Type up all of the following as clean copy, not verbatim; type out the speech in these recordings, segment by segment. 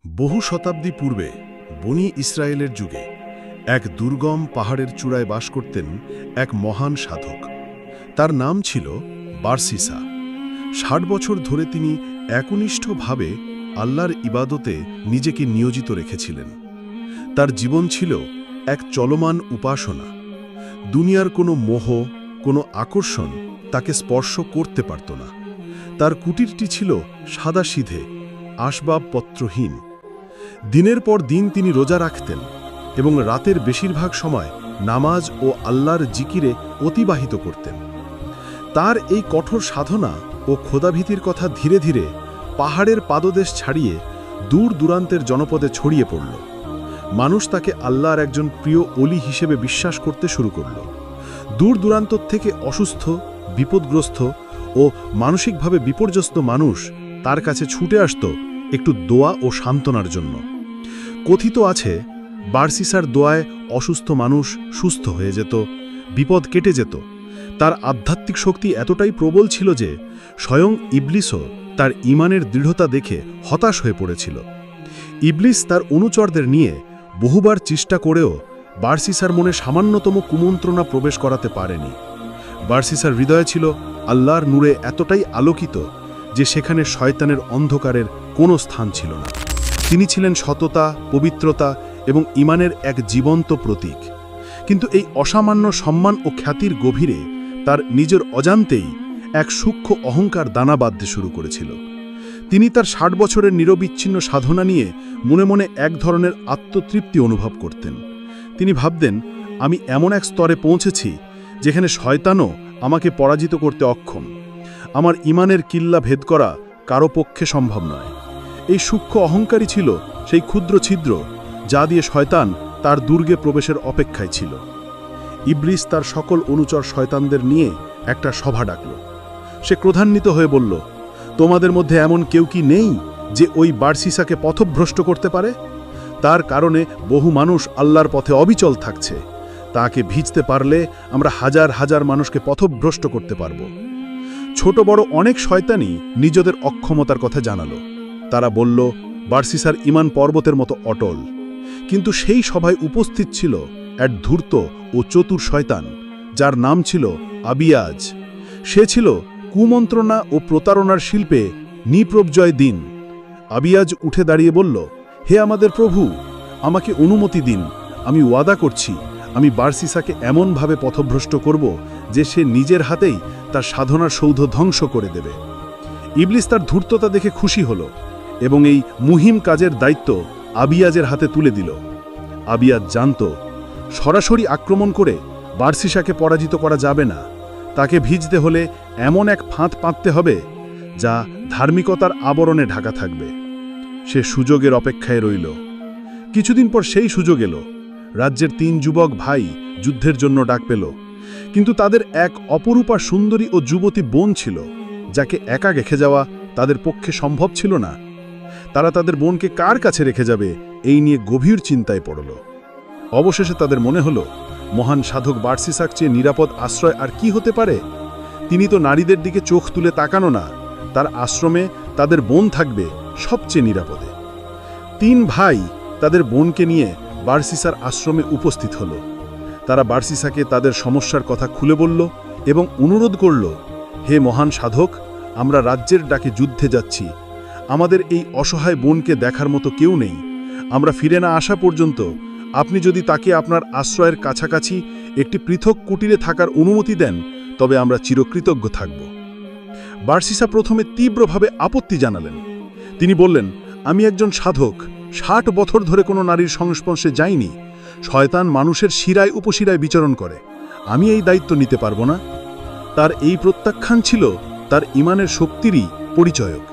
বহু শতাব্দী পূর্বে বনি ইসরায়েলের যুগে এক দুর্গম পাহাড়ের চূড়ায় বাস করতেন এক মহান সাধক। তার নাম ছিল বারসিসা। ৬০ বছর ধরে তিনি একনিষ্ঠভাবে আল্লাহর ইবাদতে নিজেকে নিয়োজিত রেখেছিলেন। তার জীবন ছিল এক চলমান উপাসনা। দুনিয়ার কোনো মোহ, কোনো আকর্ষণ তাকে স্পর্শ করতে পারত না। তার কুটিরটি ছিল সাদাসিধে, আসবাবপত্রহীন। দিনের পর দিন তিনি রোজা রাখতেন এবং রাতের বেশিরভাগ সময় নামাজ ও আল্লাহর জিকিরে অতিবাহিত করতেন। তার এই কঠোর সাধনা ও খোদাভীতির কথা ধীরে ধীরে পাহাড়ের পাদদেশ ছাড়িয়ে দূর দূরান্তের জনপদে ছড়িয়ে পড়ল। মানুষ তাকে আল্লাহর একজন প্রিয় অলি হিসেবে বিশ্বাস করতে শুরু করল। দূর দূরান্ত থেকে অসুস্থ, বিপদগ্রস্ত ও মানসিকভাবে বিপর্যস্ত মানুষ তার কাছে ছুটে আসত একটু দোয়া ও সান্ত্বনার জন্য। কথিত আছে, বারসিসার দোয়ায় অসুস্থ মানুষ সুস্থ হয়ে যেত, বিপদ কেটে যেত। তার আধ্যাত্মিক শক্তি এতটাই প্রবল ছিল যে স্বয়ং ইবলিসও তার ঈমানের দৃঢ়তা দেখে হতাশ হয়ে পড়েছিল। ইবলিস তার অনুচরদের নিয়ে বহুবার চেষ্টা করেও বারসিসার মনে সামান্যতম কুমন্ত্রণা প্রবেশ করাতে পারেনি। বারসিসার হৃদয় ছিল আল্লাহর নূরে এতটাই আলোকিত যে সেখানে শয়তানের অন্ধকারের কোনো স্থান ছিল না। তিনি ছিলেন সততা, পবিত্রতা এবং ঈমানের এক জীবন্ত প্রতীক। কিন্তু এই অসামান্য সম্মান ও খ্যাতির গভীরে তার নিজের অজান্তেই এক সূক্ষ্ম অহংকার দানা বাঁধতে শুরু করেছিল। তিনি তার ৬০ বছরের নিরবিচ্ছিন্ন সাধনা নিয়ে মনে মনে এক ধরনের আত্মতৃপ্তি অনুভব করতেন। তিনি ভাবতেন, আমি এমন এক স্তরে পৌঁছেছি যেখানে শয়তানও আমাকে পরাজিত করতে অক্ষম। আমার ঈমানের কিল্লা ভেদ করা কারো পক্ষে সম্ভব নয়। এই সূক্ষ্ম অহংকারই ছিল সেই ক্ষুদ্র ছিদ্র যা দিয়ে শয়তান তার দুর্গে প্রবেশের অপেক্ষায় ছিল। ইবলিস তার সকল অনুচর শয়তানদের নিয়ে একটা সভা ডাকল। সে ক্রোধান্বিত হয়ে বলল, তোমাদের মধ্যে এমন কেউ কি নেই যে ওই বারসিসাকে পথভ্রষ্ট করতে পারে? তার কারণে বহু মানুষ আল্লাহর পথে অবিচল থাকছে। তাকে ভিজতে পারলে আমরা হাজার হাজার মানুষকে পথভ্রষ্ট করতে পারব। ছোট বড় অনেক শয়তানি নিজেদের অক্ষমতার কথা জানালো। তারা বলল, বারসিসার ঈমান পর্বতের মতো অটল। কিন্তু সেই সভায় উপস্থিত ছিল এক ধূর্ত ও চতুর শয়তান, যার নাম ছিল আবিয়াজ। সে ছিল কুমন্ত্রণা ও প্রতারণার শিল্পে নিপ্রবজয় দিন। আবিয়াজ উঠে দাঁড়িয়ে বলল, হে আমাদের প্রভু, আমাকে অনুমতি দিন। আমি ওয়াদা করছি, আমি বারসিসাকে এমনভাবে পথভ্রষ্ট করব যে সে নিজের হাতেই তার সাধনার সৌধ ধ্বংস করে দেবে। ইবলিস তার ধূর্ততা দেখে খুশি হল এবং এই মুহিম কাজের দায়িত্ব আবিয়াজের হাতে তুলে দিল। আবিয়াজ জানত, সরাসরি আক্রমণ করে বারসিসাকে পরাজিত করা যাবে না। তাকে ভিজতে হলে এমন এক ফাঁদ পাততে হবে যা ধার্মিকতার আবরণে ঢাকা থাকবে। সে সুযোগের অপেক্ষায় রইল। কিছুদিন পর সেই সুযোগ এলো। রাজ্যের ৩ যুবক ভাই যুদ্ধের জন্য ডাক পেল। কিন্তু তাদের এক অপরূপা সুন্দরী ও যুবতী বোন ছিল, যাকে একা রেখে যাওয়া তাদের পক্ষে সম্ভব ছিল না। তারা তাদের বোনকে কার কাছে রেখে যাবে এই নিয়ে গভীর চিন্তায় পড়ল। অবশেষে তাদের মনে হলো, মহান সাধক বারসিসার চেয়ে নিরাপদ আশ্রয় আর কি হতে পারে? তিনি তো নারীদের দিকে চোখ তুলে তাকানো না। তার আশ্রমে তাদের বোন থাকবে সবচেয়ে নিরাপদে। ৩ ভাই তাদের বোনকে নিয়ে বারসিসার আশ্রমে উপস্থিত হল। তারা বারসিসাকে তাদের সমস্যার কথা খুলে বলল এবং অনুরোধ করল, হে মহান সাধক, আমরা রাজ্যের ডাকে যুদ্ধে যাচ্ছি। আমাদের এই অসহায় বোনকে দেখার মতো কেউ নেই। আমরা ফিরে না আসা পর্যন্ত আপনি যদি তাকে আপনার আশ্রয়ের কাছাকাছি একটি পৃথক কুটিরে থাকার অনুমতি দেন, তবে আমরা চিরকৃতজ্ঞ থাকব। বারসিসা প্রথমে তীব্রভাবে আপত্তি জানালেন। তিনি বললেন, আমি একজন সাধক, ৬০ বছর ধরে কোনো নারীর সংস্পর্শে যাইনি। শয়তান মানুষের শিরায় উপশিরায় বিচরণ করে। আমি এই দায়িত্ব নিতে পারব না। তার এই প্রত্যাখ্যান ছিল তার ঈমানের শক্তিরই পরিচয়ক।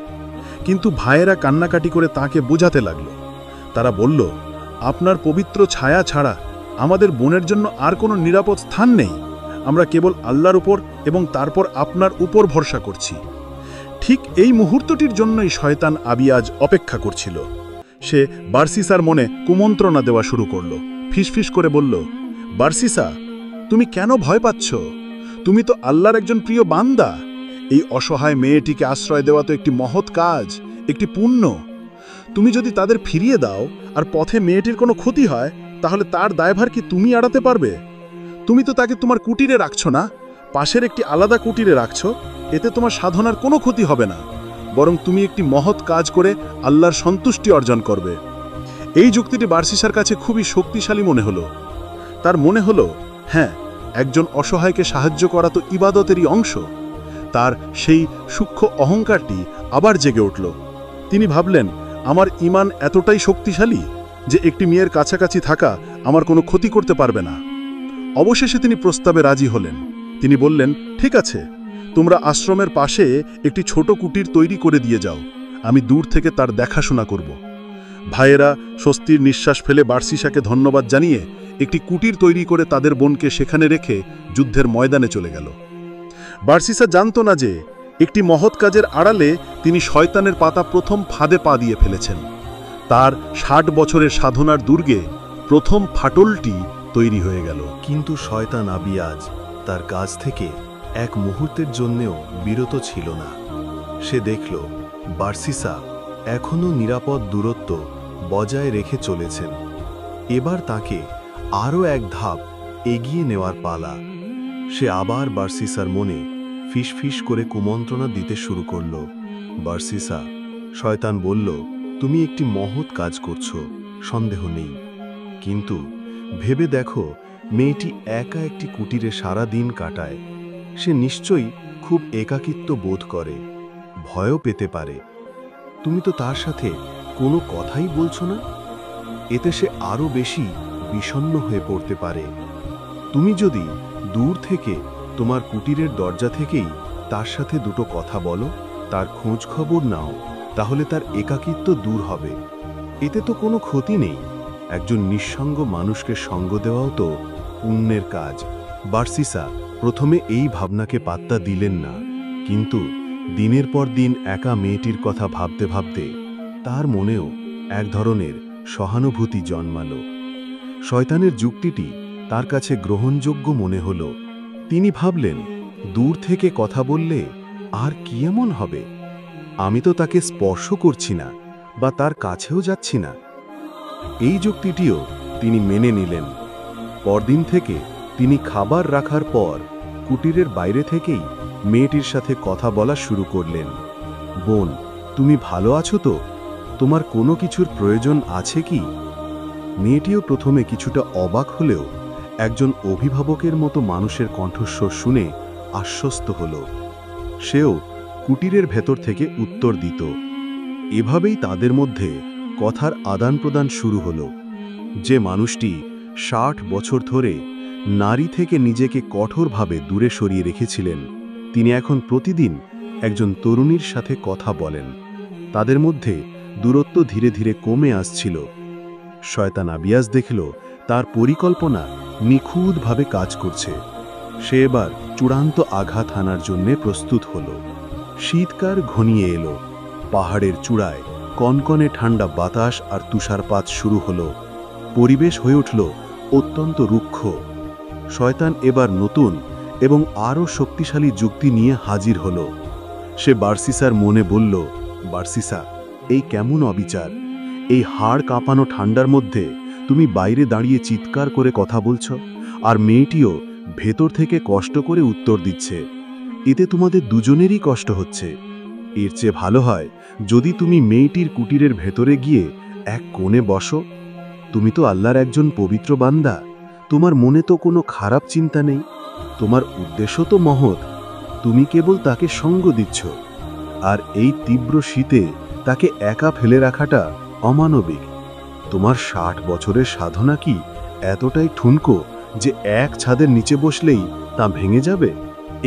কিন্তু ভাইয়েরা কান্নাকাটি করে তাকে বোঝাতে লাগল। তারা বলল, আপনার পবিত্র ছায়া ছাড়া আমাদের বোনের জন্য আর কোনো নিরাপদ স্থান নেই। আমরা কেবল আল্লাহর উপর এবং তারপর আপনার উপর ভরসা করছি। ঠিক এই মুহূর্তটির জন্যই শয়তান আবিয়াজ অপেক্ষা করছিল। সে বারসিসার মনে কুমন্ত্রণা দেওয়া শুরু করল। ফিসফিস করে বলল, বারসিসা, তুমি কেন ভয় পাচ্ছ? তুমি তো আল্লাহর একজন প্রিয় বান্দা। এই অসহায় মেয়েটিকে আশ্রয় দেওয়া তো একটি মহৎ কাজ, একটি পুণ্য। তুমি যদি তাদের ফিরিয়ে দাও আর পথে মেয়েটির কোনো ক্ষতি হয়, তাহলে তার দায়ভার কি তুমি এড়াতে পারবে? তুমি তো তাকে তোমার কুটিরে রাখছো না, পাশের একটি আলাদা কুটিরে রাখছো। এতে তোমার সাধনার কোনো ক্ষতি হবে না, বরং তুমি একটি মহৎ কাজ করে আল্লাহর সন্তুষ্টি অর্জন করবে। এই যুক্তিটি বার্সিসার কাছে খুবই শক্তিশালী মনে হলো। তার মনে হলো, হ্যাঁ, একজন অসহায়কে সাহায্য করা তো ইবাদতেরই অংশ। তার সেই সূক্ষ্ম অহংকারটি আবার জেগে উঠল। তিনি ভাবলেন, আমার ঈমান এতটাই শক্তিশালী যে একটি মেয়ের কাছাকাছি থাকা আমার কোনো ক্ষতি করতে পারবে না। অবশেষে তিনি প্রস্তাবে রাজি হলেন। তিনি বললেন, ঠিক আছে, তোমরা আশ্রমের পাশে একটি ছোট কুটির তৈরি করে দিয়ে যাও, আমি দূর থেকে তার দেখাশোনা করব। ভাইয়েরা স্বস্তির নিঃশ্বাস ফেলে বার্সিসাকে ধন্যবাদ জানিয়ে একটি কুটির তৈরি করে তাদের বোনকে সেখানে রেখে যুদ্ধের ময়দানে চলে গেল। বার্সিসা জানত না যে একটি মহৎ কাজের আড়ালে তিনি শয়তানের পাতা প্রথম ফাঁদে পা দিয়ে ফেলেছেন। তার ৬০ বছরের সাধনার দুর্গে প্রথম ফাটলটি তৈরি হয়ে গেল। কিন্তু শয়তান আবিয়াজ তার কাজ থেকে এক মুহূর্তের জন্যেও বিরত ছিল না। সে দেখল বার্সিসা এখনও নিরাপদ দূরত্ব বজায় রেখে চলেছেন। এবার তাকে আরও এক ধাপ এগিয়ে নেওয়ার পালা। সে আবার বার্সিসার মনে ফিসফিস করে কুমন্ত্রণা দিতে শুরু করল। বার্সিসা, শয়তান বলল, তুমি একটি মহৎ কাজ করছো, সন্দেহ নেই, কিন্তু ভেবে দেখো, মেয়েটি একা একটি কুটিরে সারা দিন কাটায়। সে নিশ্চয়ই খুব একাকিত্ব বোধ করে, ভয়ও পেতে পারে। তুমি তো তার সাথে কোনো কথাই বলছো না। এতে সে আরও বেশি বিষণ্ণ হয়ে পড়তে পারে। তুমি যদি দূর থেকে তোমার কুটিরের দরজা থেকেই তার সাথে দুটো কথা বলো, তার খোঁজ খবর নাও, তাহলে তার একাকিত্ব দূর হবে। এতে তো কোনো ক্ষতি নেই। একজন নিঃসঙ্গ মানুষকে সঙ্গ দেওয়াও তো পুণ্যের কাজ। বার্সিসা প্রথমে এই ভাবনাকে পাত্তা দিলেন না, কিন্তু দিনের পর দিন একা মেয়েটির কথা ভাবতে ভাবতে তার মনেও এক ধরনের সহানুভূতি জন্মালো। শয়তানের যুক্তিটি তার কাছে গ্রহণযোগ্য মনে হল। তিনি ভাবলেন, দূর থেকে কথা বললে আর কি এমন হবে? আমি তো তাকে স্পর্শ করছি না বা তার কাছেও যাচ্ছি না। এই যুক্তিটিও তিনি মেনে নিলেন। পরদিন থেকে তিনি খাবার রাখার পর কুটিরের বাইরে থেকেই মেয়েটির সাথে কথা বলা শুরু করলেন। বোন, তুমি ভালো আছো তো? তোমার কোনো কিছুর প্রয়োজন আছে কি? মেয়েটিও প্রথমে কিছুটা অবাক হলেও একজন অভিভাবকের মতো মানুষের কণ্ঠস্বর শুনে আশ্বস্ত হল। সেও কুটিরের ভেতর থেকে উত্তর দিত। এভাবেই তাদের মধ্যে কথার আদান প্রদান শুরু হল। যে মানুষটি ৬০ বছর ধরে নারী থেকে নিজেকে কঠোরভাবে দূরে সরিয়ে রেখেছিলেন, তিনি এখন প্রতিদিন একজন তরুণীর সাথে কথা বলেন। তাদের মধ্যে দূরত্ব ধীরে ধীরে কমে আসছিল। শয়তান আবিয়াজ দেখল তার পরিকল্পনা নিখুঁতভাবে কাজ করছে। সে এবার চূড়ান্ত আঘাত হানার জন্য প্রস্তুত হল। শীতকাল ঘনিয়ে এলো। পাহাড়ের চূড়ায় কনকনে ঠান্ডা বাতাস আর তুষারপাত শুরু হলো। পরিবেশ হয়ে উঠল অত্যন্ত রুক্ষ। শয়তান এবার নতুন এবং আরও শক্তিশালী যুক্তি নিয়ে হাজির হল। সে বার্সিসার মনে বলল, বার্সিসা, এই কেমন অবিচার! এই হাড় কাঁপানো ঠান্ডার মধ্যে তুমি বাইরে দাঁড়িয়ে চিৎকার করে কথা বলছ, আর মেয়েটিও ভেতর থেকে কষ্ট করে উত্তর দিচ্ছে। এতে তোমাদের দুজনেরই কষ্ট হচ্ছে। এর চেয়ে ভালো হয় যদি তুমি মেয়েটির কুটিরের ভেতরে গিয়ে এক কোণে বসো। তুমি তো আল্লাহর একজন পবিত্র বান্দা, তোমার মনে তো কোনো খারাপ চিন্তা নেই, তোমার উদ্দেশ্য তো মহৎ। তুমি কেবল তাকে সঙ্গ দিচ্ছ, আর এই তীব্র শীতে তাকে একা ফেলে রাখাটা অমানবিক। তোমার ৬০ বছরের সাধনা কি এতটাই ঠুনকো যে এক ছাদের নিচে বসলেই তা ভেঙে যাবে?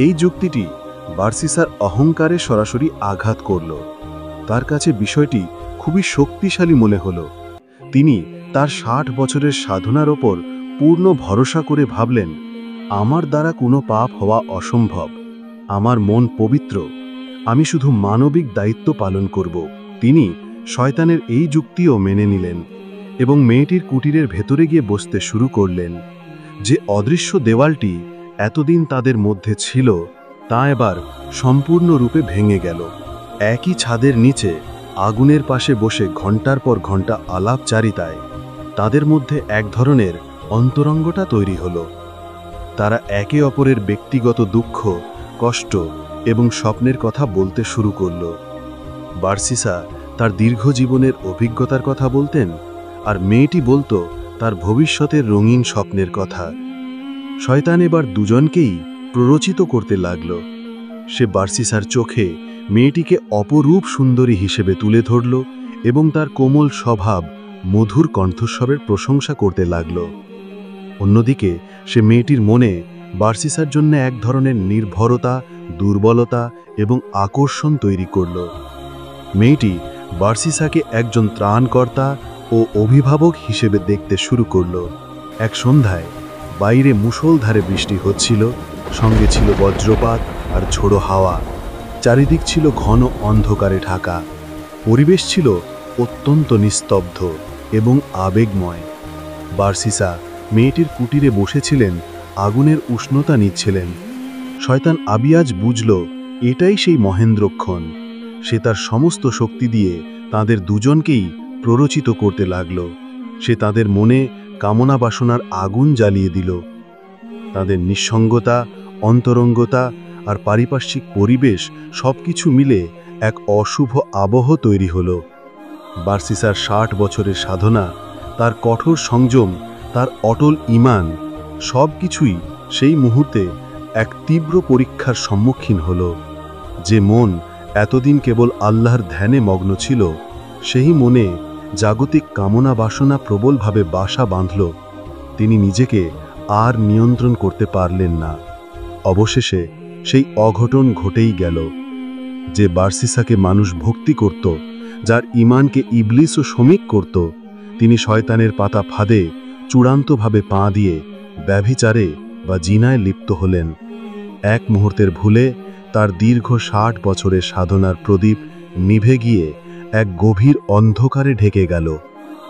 এই যুক্তিটি বার্সিসার অহংকারে সরাসরি আঘাত করল। তার কাছে বিষয়টি খুবই শক্তিশালী মনে হল। তিনি তার ৬০ বছরের সাধনার ওপর পূর্ণ ভরসা করে ভাবলেন, আমার দ্বারা কোনো পাপ হওয়া অসম্ভব। আমার মন পবিত্র, আমি শুধু মানবিক দায়িত্ব পালন করব। তিনি শয়তানের এই যুক্তিও মেনে নিলেন এবং মেয়েটির কুটিরের ভেতরে গিয়ে বসতে শুরু করলেন। যে অদৃশ্য দেওয়ালটি এতদিন তাদের মধ্যে ছিল, তা এবার সম্পূর্ণরূপে ভেঙে গেল। একই ছাদের নিচে আগুনের পাশে বসে ঘন্টার পর ঘন্টা আলাপচারিতায় তাদের মধ্যে এক ধরনের অন্তরঙ্গতা তৈরি হলো। তারা একে অপরের ব্যক্তিগত দুঃখ, কষ্ট এবং স্বপ্নের কথা বলতে শুরু করল। বার্সিসা তার দীর্ঘ জীবনের অভিজ্ঞতার কথা বলতেন, আর মেয়েটি বলতো তার ভবিষ্যতের রঙিন স্বপ্নের কথা। শয়তান এবার দুজনকেই প্ররোচিত করতে লাগল। সে বার্সিসার চোখে মেয়েটিকে অপরূপ সুন্দরী হিসেবে তুলে ধরল এবং তার কোমল স্বভাব, মধুর কণ্ঠস্বরের প্রশংসা করতে লাগল। অন্যদিকে সে মেয়েটির মনে বার্সিসার জন্য এক ধরনের নির্ভরতা, দুর্বলতা এবং আকর্ষণ তৈরি করল। মেয়েটি বার্সিসাকে একজন ত্রাণকর্তা ও অভিভাবক হিসেবে দেখতে শুরু করল। এক সন্ধ্যায় বাইরে মুষলধারে বৃষ্টি হচ্ছিল, সঙ্গে ছিল বজ্রপাত আর ঝোড়ো হাওয়া। চারিদিক ছিল ঘন অন্ধকারে ঢাকা। পরিবেশ ছিল অত্যন্ত নিস্তব্ধ এবং আবেগময়। বার্সিসা মেয়েটির কুটিরে বসেছিলেন, আগুনের উষ্ণতা নিচ্ছিলেন। শয়তান আবিয়াজ বুঝল এটাই সেই মহেন্দ্রক্ষণ। সে তার সমস্ত শক্তি দিয়ে তাদের দুজনকেই প্ররোচিত করতে লাগল। সে তাদের মনে কামনা বাসনার আগুন জ্বালিয়ে দিল। তাদের নিঃসঙ্গতা, অন্তরঙ্গতা আর পারিপার্শ্বিক পরিবেশ সবকিছু মিলে এক অশুভ আবহ তৈরি হল। বার্সিসার 60 বছরের সাধনা, তার কঠোর সংযম, তার অটল ঈমান সবকিছুই সেই মুহূর্তে এক তীব্র পরীক্ষার সম্মুখীন হল। যে মন এতদিন কেবল আল্লাহর ধ্যানে মগ্ন ছিল, সেই মনে জাগতিক কামনা বাসনা প্রবলভাবে বাসা বাঁধল। তিনি নিজেকে আর নিয়ন্ত্রণ করতে পারলেন না। অবশেষে সেই অঘটন ঘটেই গেল। যে বার্সিসাকে মানুষ ভক্তি করত, যার ঈমানকে ইবলিসও শমিক করত, তিনি শয়তানের পাতা ফাঁদে চূড়ান্তভাবে পা দিয়ে ব্যভিচারে বা জিনায় লিপ্ত হলেন। এক মুহূর্তের ভুলে তার দীর্ঘ 60 বছরের সাধনার প্রদীপ নিভে গিয়ে এক গভীর অন্ধকারে ঢেকে গেল।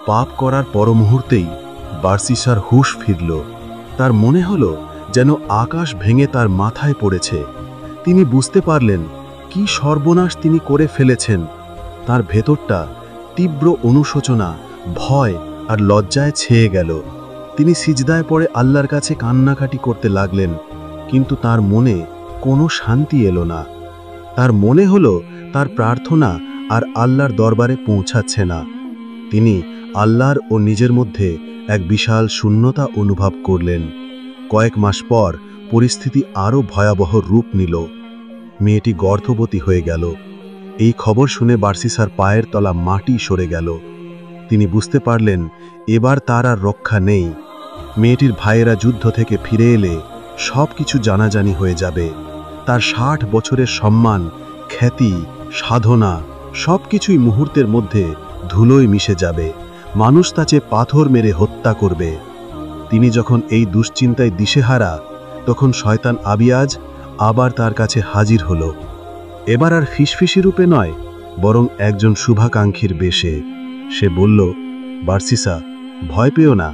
পাপ করার পর মুহূর্তেই বার্সিসার হুঁশ ফিরল। তার মনে হলো যেন আকাশ ভেঙে তার মাথায় পড়েছে। তিনি বুঝতে পারলেন কি সর্বনাশ তিনি করে ফেলেছেন। তার ভেতরটা তীব্র অনুশোচনা, ভয় আর লজ্জায় ছেয়ে গেল। তিনি সিজদায় পড়ে আল্লাহর কাছে কান্নাকাটি করতে লাগলেন, কিন্তু তার মনে কোনো শান্তি এলো না। তার মনে হলো তার প্রার্থনা আর আল্লাহর দরবারে পৌঁছাচ্ছে না। তিনি আল্লাহর ও নিজের মধ্যে এক বিশাল শূন্যতা অনুভব করলেন। কয়েক মাস পর পরিস্থিতি আরও ভয়াবহ রূপ নিল। মেয়েটি গর্ভবতী হয়ে গেল। এই খবর শুনে বার্সিসার পায়ের তলা মাটি সরে গেল। তিনি বুঝতে পারলেন এবার তার আর রক্ষা নেই। মেয়েটির ভাইয়েরা যুদ্ধ থেকে ফিরে এলে সব কিছু জানাজানি হয়ে যাবে। তার 60 বছরের সম্মান, খ্যাতি, সাধনা সব কিছুই মুহূর্তের মধ্যে ধুলোয় মিশে যাবে। মানুষ তাকে পাথর মেরে হত্যা করবে। তিনি যখন এই দুশ্চিন্তায় দিশেহারা, তখন শয়তান আবিয়াজ আবার তার কাছে হাজির হল। এবার আর ফিসফিসি রূপে নয়, বরং একজন শুভাকাঙ্ক্ষীর বেশে। সে বলল, বার্সিসা, ভয় পেও না।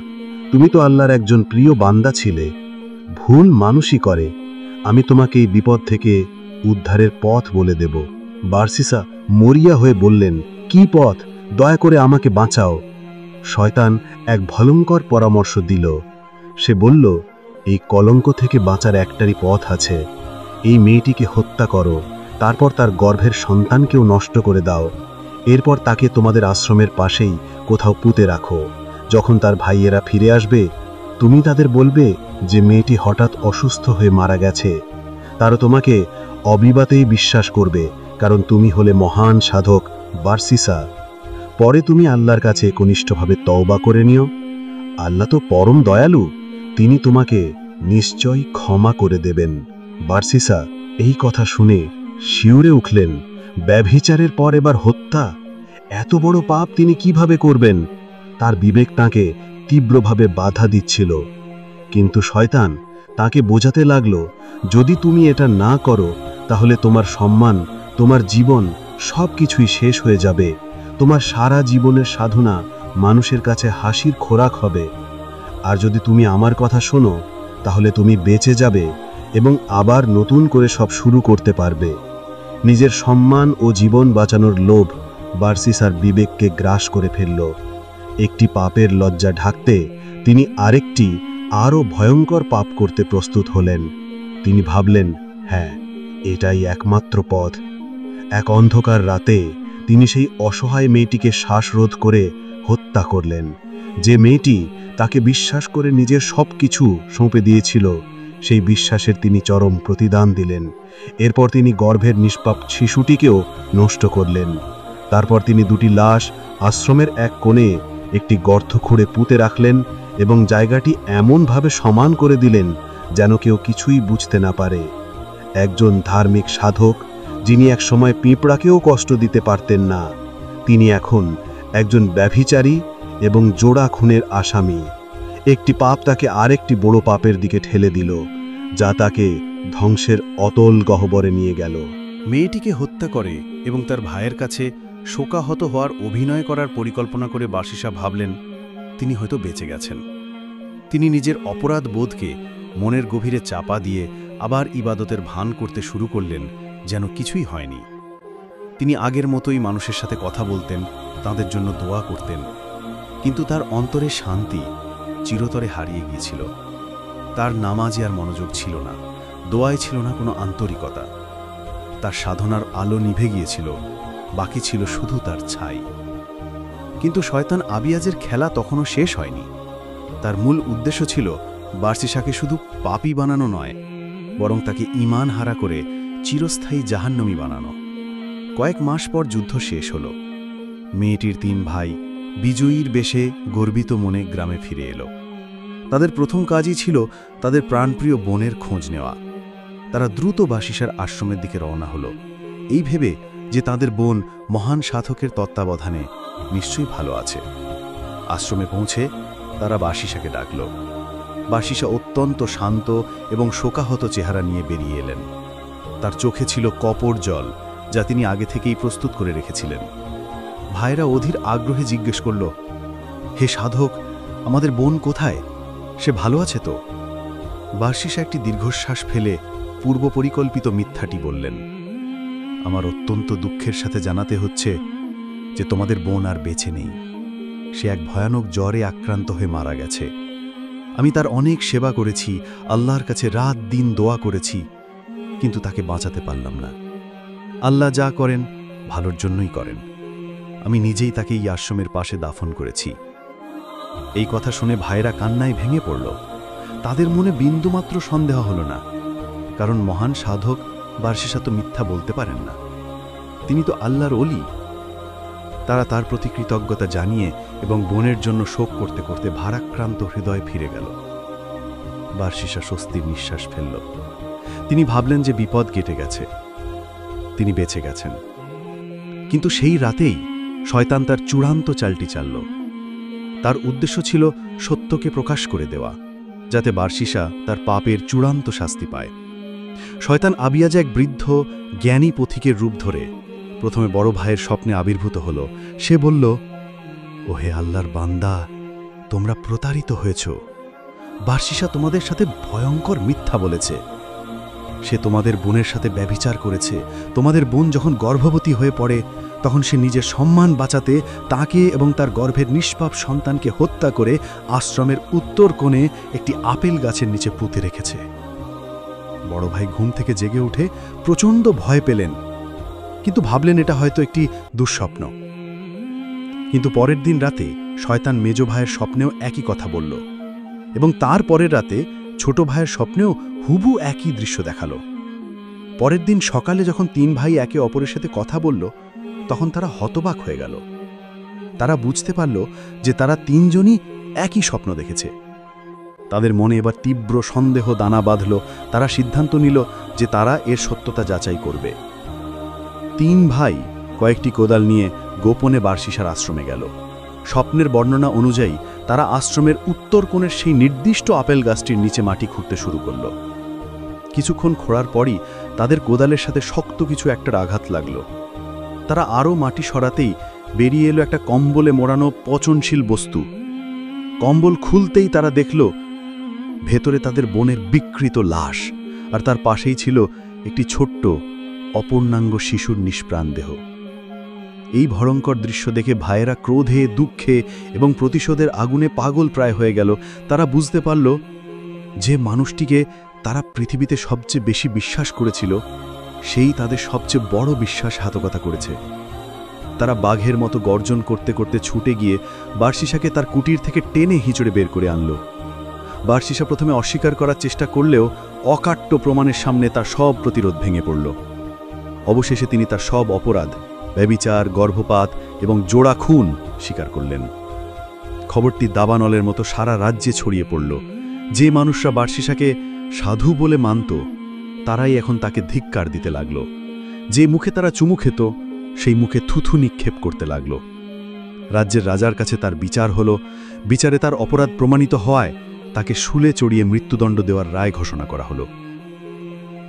তুমি তো আল্লাহর একজন প্রিয় বান্দা ছিলে। ভুল মানুষই করে। আমি তোমাকে এই বিপদ থেকে উদ্ধারের পথ বলে দেব। বার্সিসা মরিয়া হয়ে বললেন, কি পথ? দয়া করে আমাকে বাঁচাও। শয়তান এক ভয়ঙ্কর পরামর্শ দিল। সে বলল, এই কলঙ্ক থেকে বাঁচার একটারই পথ আছে। এই মেয়েটিকে হত্যা করো, তারপর তার গর্ভের সন্তানকেও নষ্ট করে দাও। এরপর তাকে তোমাদের আশ্রমের পাশেই কোথাও পুঁতে রাখো। যখন তার ভাইয়েরা ফিরে আসবে, তুমি তাদের বলবে যে মেয়েটি হঠাৎ অসুস্থ হয়ে মারা গেছে। তারা তোমাকে অবিবাতেই বিশ্বাস করবে, কারণ তুমি হলে মহান সাধক বার্সিসা। পরে তুমি আল্লাহর কাছে কনিষ্ঠভাবে তওবা করে নিও। আল্লাহ তো পরম দয়ালু, তিনি তোমাকে নিশ্চয়ই ক্ষমা করে দেবেন। বার্সিসা এই কথা শুনে শিউরে উঠলেন। ব্যভিচারের পর এবার হত্যা! এত বড় পাপ তিনি কিভাবে করবেন? তার বিবেক তাকে তীব্রভাবে বাধা দিচ্ছিল। কিন্তু শয়তান তাকে বোঝাতে লাগল, যদি তুমি এটা না করো তাহলে তোমার সম্মান, তোমার জীবন সব কিছুই শেষ হয়ে যাবে। তোমার সারা জীবনের সাধনা মানুষের কাছে হাসির খোরাক হবে। আর যদি তুমি আমার কথা শোনো, তাহলে তুমি বেঁচে যাবে এবং আবার নতুন করে সব শুরু করতে পারবে। নিজের সম্মান ও জীবন বাঁচানোর লোভ বার্সিসার বিবেককে গ্রাস করে ফেলল। একটি পাপের লজ্জা ঢাকতে তিনি আরেকটি আরও ভয়ঙ্কর পাপ করতে প্রস্তুত হলেন। তিনি ভাবলেন, হ্যাঁ, এটাই একমাত্র পথ। এক অন্ধকার রাতে তিনি সেই অসহায় মেয়েটিকে শ্বাসরোধ করে হত্যা করলেন। যে মেয়েটি তাকে বিশ্বাস করে নিজের সব কিছু সঁপে দিয়েছিল, সেই বিশ্বাসের তিনি চরম প্রতিদান দিলেন। এরপর তিনি গর্ভের নিষ্পাপ শিশুটিকেও নষ্ট করলেন। তারপর তিনি দুটি লাশ আশ্রমের এক কোণে একটি গর্ত খুঁড়ে পুঁতে রাখলেন এবং জায়গাটি এমনভাবে সমান করে দিলেন যেন কেউ কিছুই বুঝতে না পারে। একজন ধার্মিক সাধক, যিনি এক সময় পিঁপড়াকেও কষ্ট দিতে পারতেন না, তিনি এখন একজন ব্যভিচারী এবং জোড়া খুনের আসামি। একটি পাপ তাকে আরেকটি বড় পাপের দিকে ঠেলে দিল, যা তাকে ধ্বংসের অতল গহ্বরে নিয়ে গেল। মেয়েটিকে হত্যা করে এবং তার ভাইয়ের কাছে শোকাহত হওয়ার অভিনয় করার পরিকল্পনা করে বার্সিসা ভাবলেন তিনি হয়তো বেঁচে গেছেন। তিনি নিজের অপরাধ বোধকে মনের গভীরে চাপা দিয়ে আবার ইবাদতের ভান করতে শুরু করলেন যেন কিছুই হয়নি। তিনি আগের মতোই মানুষের সাথে কথা বলতেন, তাদের জন্য দোয়া করতেন, কিন্তু তার অন্তরে শান্তি চিরতরে হারিয়ে গিয়েছিল। তার নামাজে আর মনোযোগ ছিল না, দোয়ায় ছিল না কোনো আন্তরিকতা। তার সাধনার আলো নিভে গিয়েছিল, বাকি ছিল শুধু তার ছাই। কিন্তু শয়তান আবিয়াজের খেলা তখনও শেষ হয়নি। তার মূল উদ্দেশ্য ছিল বার্সিসাকে শুধু পাপী বানানো নয়, বরং তাকে ঈমান হারা করে চিরস্থায়ী জাহান্নামী বানানো। কয়েক মাস পর যুদ্ধ শেষ হল। মেয়েটির 3 ভাই বিজয়ীর বেশে গর্বিত মনে গ্রামে ফিরে এলো। তাদের প্রথম কাজই ছিল তাদের প্রাণপ্রিয় বোনের খোঁজ নেওয়া। তারা দ্রুত বার্সিসার আশ্রমের দিকে রওনা হলো, এই ভেবে যে তাদের বোন মহান সাধকের তত্ত্বাবধানে নিশ্চয়ই ভালো আছে। আশ্রমে পৌঁছে তারা বার্সিসাকে ডাকল। বার্সিসা অত্যন্ত শান্ত এবং শোকাহত চেহারা নিয়ে বেরিয়ে এলেন। তার চোখে ছিল কপর জল, যা তিনি আগে থেকেই প্রস্তুত করে রেখেছিলেন। ভাইরা অধীর আগ্রহে জিজ্ঞেস করল, হে সাধক, আমাদের বোন কোথায়? সে ভালো আছে তো? বার্সিসা একটি দীর্ঘশ্বাস ফেলে পূর্ব পরিকল্পিত মিথ্যাটি বললেন, আমার অত্যন্ত দুঃখের সাথে জানাতে হচ্ছে যে তোমাদের বোন আর বেঁচে নেই। সে এক ভয়ানক জ্বরে আক্রান্ত হয়ে মারা গেছে। আমি তার অনেক সেবা করেছি, আল্লাহর কাছে রাত দিন দোয়া করেছি, কিন্তু তাকে বাঁচাতে পারলাম না। আল্লাহ যা করেন ভালোর জন্যই করেন। আমি নিজেই তাকে এই আশ্রমের পাশে দাফন করেছি। এই কথা শুনে ভাইরা কান্নায় ভেঙে পড়ল। তাদের মনে বিন্দুমাত্র সন্দেহ হলো না, কারণ মহান সাধক বার্সিসা তো মিথ্যা বলতে পারেন না, তিনি তো আল্লাহর ওলি। তারা তার প্রতি কৃতজ্ঞতা জানিয়ে এবং বোনের জন্য শোক করতে করতে ভারাক্রান্ত হৃদয়ে ফিরে গেল। বার্সিসা স্বস্তির নিঃশ্বাস ফেলল। তিনি ভাবলেন যে বিপদ কেটে গেছে, তিনি বেঁচে গেছেন। কিন্তু সেই রাতেই শয়তান তার চূড়ান্ত চালটি চালল। তার উদ্দেশ্য ছিল সত্যকে প্রকাশ করে দেওয়া, যাতে বার্সিসা তার পাপের চূড়ান্ত শাস্তি পায়। শয়তান আবিয়াজ এক বৃদ্ধ জ্ঞানী পথিকের রূপ ধরে প্রথমে বড় ভাইয়ের স্বপ্নে আবির্ভূত হল। সে বলল, ওহে আল্লাহর বান্দা, তোমরা প্রতারিত হয়েছ। বার্সিসা তোমাদের সাথে ভয়ঙ্কর মিথ্যা বলেছে। সে তোমাদের বোনের সাথে ব্যভিচার করেছে। তোমাদের বোন যখন গর্ভবতী হয়ে পড়ে, তখন সে নিজের সম্মান বাঁচাতে তাকে এবং তার গর্ভের নিষ্পাপ সন্তানকে হত্যা করে আশ্রমের উত্তর কোণে একটি আপেল গাছের নিচে পুঁতে রেখেছে। বড় ভাই ঘুম থেকে জেগে উঠে প্রচণ্ড ভয় পেলেন, কিন্তু ভাবলেন এটা হয়তো একটি দুঃস্বপ্ন। কিন্তু পরের দিন রাতে শয়তান মেজ ভাইয়ের স্বপ্নেও একই কথা বলল, এবং তার পরের রাতে ছোট ভাইয়ের স্বপ্নেও হুবু একই দৃশ্য দেখালো। পরের দিন সকালে যখন 3 ভাই একে অপরের সাথে কথা বলল, তখন তারা হতবাক হয়ে গেল। তারা বুঝতে পারল যে তারা 3 জনই একই স্বপ্ন দেখেছে। তাদের মনে এবার তীব্র সন্দেহ দানা বাঁধল। তারা সিদ্ধান্ত নিল যে তারা এর সত্যতা যাচাই করবে। 3 ভাই কয়েকটি কোদাল নিয়ে গোপনে বার্সিসার আশ্রমে গেল। স্বপ্নের বর্ণনা অনুযায়ী তারা আশ্রমের উত্তর কোণের সেই নির্দিষ্ট আপেল গাছটির নিচে মাটি খুঁড়তে শুরু করল। কিছুক্ষণ খোঁড়ার পরই তাদের কোদালের সাথে শক্ত কিছু একটার আঘাত লাগল। তারা আরও মাটি সরাতেই বেরিয়ে এলো একটা কম্বলে মোড়ানো পচনশীল বস্তু। কম্বল খুলতেই তারা দেখল ভেতরে তাদের বোনের বিকৃত লাশ, আর তার পাশেই ছিল একটি ছোট্ট অপূর্ণাঙ্গ শিশুর নিষ্প্রাণ দেহ। এই ভয়ঙ্কর দৃশ্য দেখে ভাইয়েরা ক্রোধে, দুঃখে এবং প্রতিশোধের আগুনে পাগল প্রায় হয়ে গেল। তারা বুঝতে পারল যে মানুষটিকে তারা পৃথিবীতে সবচেয়ে বেশি বিশ্বাস করেছিল, সেই তাদের সবচেয়ে বড় বিশ্বাসঘাতকতা করেছে। তারা বাঘের মতো গর্জন করতে করতে ছুটে গিয়ে বার্সিসাকে তার কুটির থেকে টেনে হিঁচড়ে বের করে আনল। বার্সিসা প্রথমে অস্বীকার করার চেষ্টা করলেও অকাট্য প্রমাণের সামনে তার সব প্রতিরোধ ভেঙে পড়ল। অবশেষে তিনি তার সব অপরাধ, ব্যভিচার, গর্ভপাত এবং জোড়া খুন স্বীকার করলেন। খবরটি দাবানলের মতো সারা রাজ্যে ছড়িয়ে পড়ল। যে মানুষরা বার্সিসাকে সাধু বলে মানত, তারাই এখন তাকে ধিক্কার দিতে লাগল। যে মুখে তারা চুমু খেত, সেই মুখে থুথু নিক্ষেপ করতে লাগল। রাজ্যের রাজার কাছে তার বিচার হল। বিচারে তার অপরাধ প্রমাণিত হওয়ায় তাকে শুলে চড়িয়ে মৃত্যুদণ্ড দেওয়ার রায় ঘোষণা করা হল।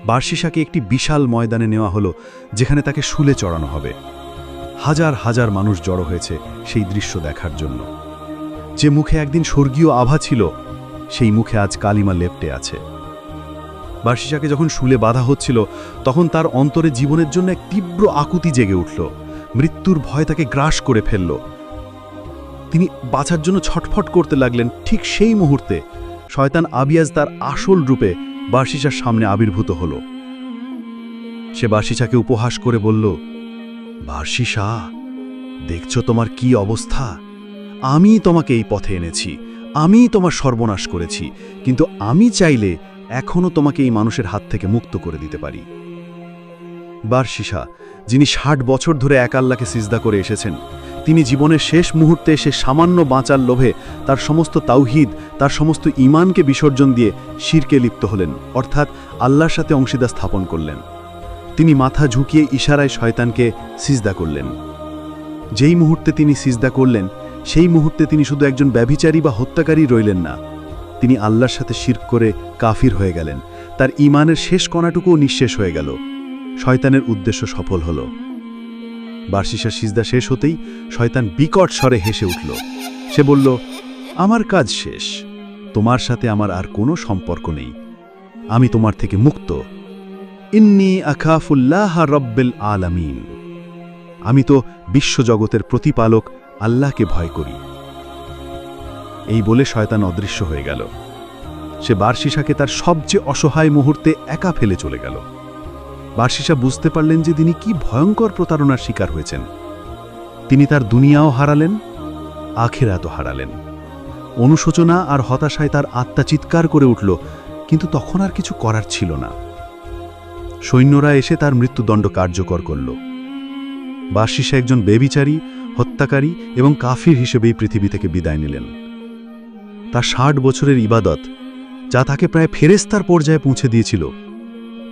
বার্সিসাকে একটি বিশাল ময়দানে নেওয়া হলো, যেখানে তাকে শুলে চড়ানো হবে। হাজার হাজার মানুষ জড়ো হয়েছে সেই দৃশ্য দেখার জন্য। যে মুখে একদিন স্বর্গীয় আভা ছিল, সেই মুখে আজ কালিমা লেপ্টে আছে। বার্সিসাকে যখন শুলে বাঁধা হচ্ছিল, তখন তার অন্তরে জীবনের জন্য এক তীব্র আকুতি জেগে উঠল। মৃত্যুর ভয় তাকে গ্রাস করে ফেলল। তিনি বাঁচার জন্য ছটফট করতে লাগলেন। ঠিক সেই মুহূর্তে শয়তান আবিয়াজ তার আসল রূপে বার্সিসার সামনে আবির্ভূত হল। সে বার্সিসাকে উপহাস করে বলল, বার্সিসা, দেখছ তোমার কি অবস্থা? আমি তোমাকে এই পথে এনেছি, আমি তোমার সর্বনাশ করেছি, কিন্তু আমি চাইলে এখনও তোমাকে এই মানুষের হাত থেকে মুক্ত করে দিতে পারি। বার্সিসা, যিনি 60 বছর ধরে এক আল্লাহকে সিজদা করে এসেছেন, তিনি জীবনের শেষ মুহূর্তে সে সামান্য বাঁচার লোভে তার সমস্ত তাওহীদ, তার সমস্ত ঈমানকে বিসর্জন দিয়ে শিরকে লিপ্ত হলেন, অর্থাৎ আল্লাহর সাথে অংশীদার স্থাপন করলেন। তিনি মাথা ঝুঁকিয়ে ইশারায় শয়তানকে সিজদা করলেন। যেই মুহূর্তে তিনি সিজদা করলেন, সেই মুহূর্তে তিনি শুধু একজন ব্যভিচারী বা হত্যাকারী রইলেন না, তিনি আল্লাহর সাথে শিরক করে কাফির হয়ে গেলেন। তার ঈমানের শেষ কণাটুকুও নিঃশেষ হয়ে গেল। শয়তানের উদ্দেশ্য সফল হল। বার্সিসার সিজদা শেষ হতেই শয়তান বিকট স্বরে হেসে উঠল। সে বলল, আমার কাজ শেষ, তোমার সাথে আমার আর কোনো সম্পর্ক নেই, আমি তোমার থেকে মুক্ত। ইন্নী আখাফুল্লাহ রব্বিল আলামিন, আমি তো বিশ্বজগতের প্রতিপালক আল্লাহকে ভয় করি। এই বলে শয়তান অদৃশ্য হয়ে গেল। সে বার্সিসাকে তার সবচেয়ে অসহায় মুহূর্তে একা ফেলে চলে গেল। বার্সিসা বুঝতে পারলেন যে তিনি কি ভয়ঙ্কর প্রতারণার শিকার হয়েছেন। তিনি তার দুনিয়াও হারালেন, আখিরাতও হারালেন। অনুশোচনা আর হতাশায় তার আত্মা চিৎকার করে উঠল, কিন্তু তখন আর কিছু করার ছিল না। সৈন্যরা এসে তার মৃত্যুদণ্ড কার্যকর করল। বার্সিসা একজন বেবিচারী, হত্যাকারী এবং কাফির হিসেবেই পৃথিবী থেকে বিদায় নিলেন। তার 60 বছরের ইবাদত, যা তাকে প্রায় ফেরেশতার পর্যায়ে পৌঁছে দিয়েছিল,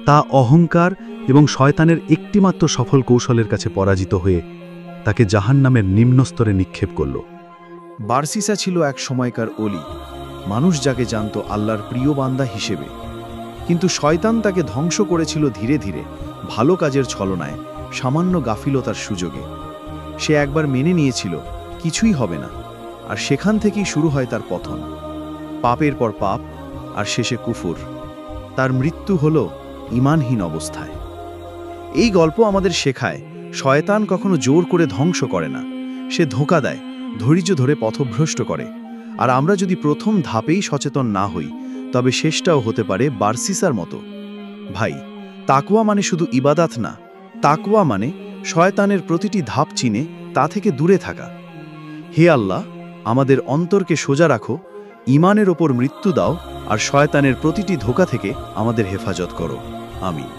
তা অহংকার এবং শয়তানের একটিমাত্র সফল কৌশলের কাছে পরাজিত হয়ে তাকে জাহান্নামের নিম্নস্তরে নিক্ষেপ করল। বার্সিসা ছিল এক সময়কার অলি, মানুষ যাকে জানত আল্লাহর প্রিয় বান্দা হিসেবে। কিন্তু শয়তান তাকে ধ্বংস করেছিল ধীরে ধীরে, ভালো কাজের ছলনায়, সামান্য গাফিলতার সুযোগে। সে একবার মেনে নিয়েছিল কিছুই হবে না, আর সেখান থেকেই শুরু হয় তার পতন। পাপের পর পাপ, আর শেষে কুফর। তার মৃত্যু হল ঈমানহীন অবস্থায়। এই গল্প আমাদের শেখায়, শয়তান কখনো জোর করে ধ্বংস করে না, সে ধোঁকা দেয়, ধৈর্য ধরে পথভ্রষ্ট করে। আর আমরা যদি প্রথম ধাপেই সচেতন না হই, তবে শেষটাও হতে পারে বার্সিসার মতো। ভাই, তাকওয়া মানে শুধু ইবাদাত না, তাকওয়া মানে শয়তানের প্রতিটি ধাপ চিনে তা থেকে দূরে থাকা। হে আল্লাহ, আমাদের অন্তরকে সোজা রাখো, ঈমানের ওপর মৃত্যু দাও, আর শয়তানের প্রতিটি ধোঁকা থেকে আমাদের হেফাজত করো। আমিন।